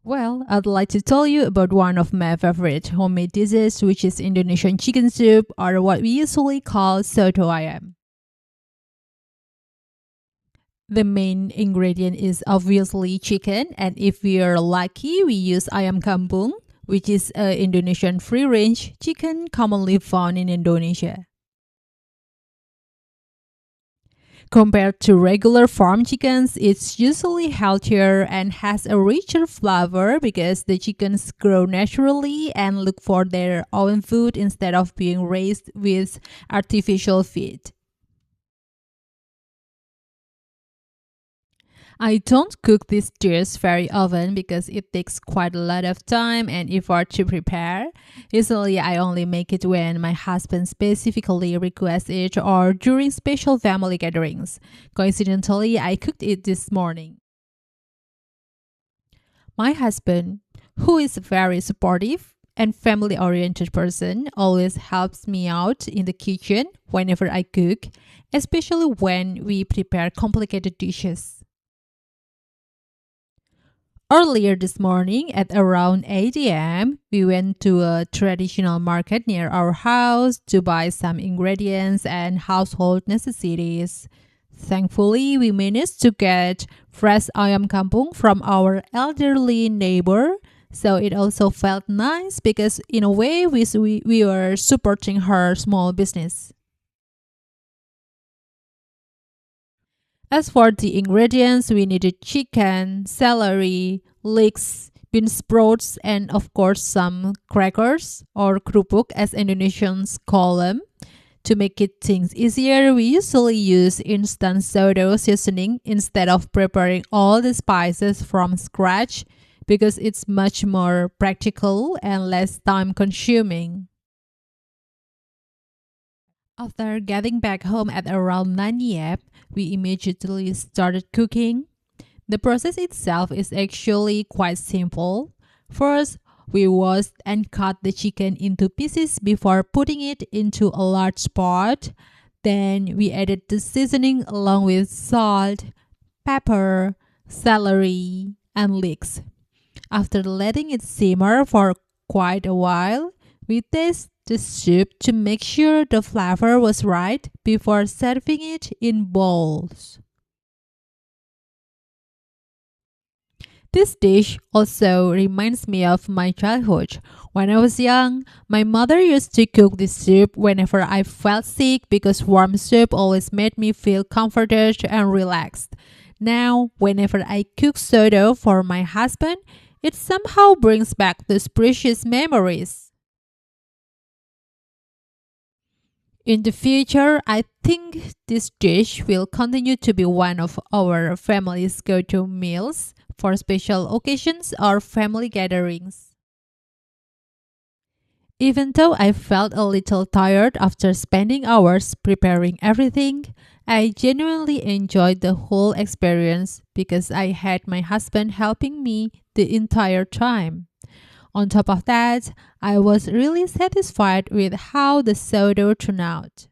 Well, I'd like to tell you about one of my favorite homemade dishes, which is Indonesian chicken soup, or what we usually call Soto Ayam. The main ingredient is obviously chicken, and if we are lucky, we use Ayam kampung, which is a Indonesian free-range chicken commonly found in Indonesia. Compared to regular farm chickens, it's usually healthier and has a richer flavor because the chickens grow naturally and look for their own food instead of being raised with artificial feed. I don't cook this dish very often because it takes quite a lot of time and effort to prepare. Usually, I only make it when my husband specifically requests it or during special family gatherings. Coincidentally, I cooked it this morning. My husband, who is a very supportive and family oriented person, always helps me out in the kitchen whenever I cook, especially when we prepare complicated dishes. Earlier this morning at around 8 a.m., we went to a traditional market near our house to buy some ingredients and household necessities. Thankfully, we managed to get fresh ayam kampung from our elderly neighbor, so it also felt nice because, in a way, we were supporting her small business. As for the ingredients, we needed chicken, celery, leeks, bean sprouts, and of course some crackers or kerupuk as Indonesians call them. To make it things easier, we usually use instant soda seasoning instead of preparing all the spices from scratch because it's much more practical and less time consuming. After getting back home at around 9 a.m., we immediately started cooking. The process itself is actually quite simple. First, we washed and cut the chicken into pieces before putting it into a large pot. Then we added the seasoning along with salt, pepper, celery, and leeks. After letting it simmer for quite a while, we taste the soup to make sure the flavor was right before serving it in bowls. This dish also reminds me of my childhood. When I was young, my mother used to cook this soup whenever I felt sick because warm soup always made me feel comforted and relaxed. Now, whenever I cook soto for my husband, it somehow brings back those precious memories. In the future, I think this dish will continue to be one of our family's go to meals for special occasions or family gatherings. Even though I felt a little tired after spending hours preparing everything, I genuinely enjoyed the whole experience because I had my husband helping me the entire time. On top of that, I was really satisfied with how the sourdough turned out.